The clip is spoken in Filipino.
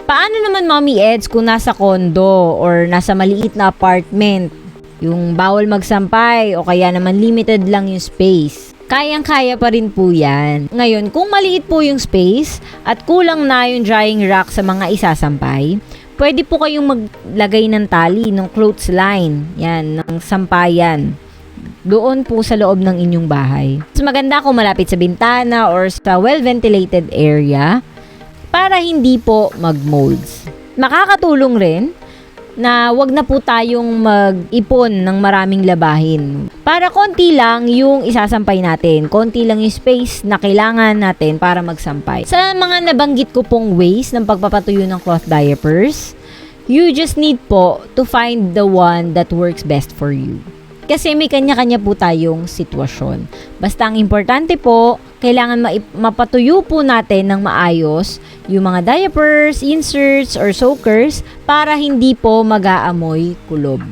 Paano naman Mommy Eds kung nasa condo or nasa maliit na apartment? Yung bawal magsampay o kaya naman limited lang yung space. Kayang-kaya pa rin po yan. Ngayon, kung maliit po yung space at kulang na yung drying rack sa mga isasampay, pwede po kayong maglagay ng tali, ng clothesline, yan, ng sampayan. Doon po sa loob ng inyong bahay. Mas maganda kung malapit sa bintana or sa well-ventilated area para hindi po mag-molds. Makakatulong rin na wag na po tayong mag-ipon ng maraming labahin. Para konti lang yung isasampay natin. Konti lang yung space na kailangan natin para magsampay. Sa mga nabanggit ko pong ways ng pagpapatuyo ng cloth diapers, you just need po to find the one that works best for you. Kasi may kanya-kanya po tayong sitwasyon. Basta ang importante po, kailangan mapatuyo po natin ng maayos yung mga diapers, inserts, or soakers para hindi po mag-aamoy kulob.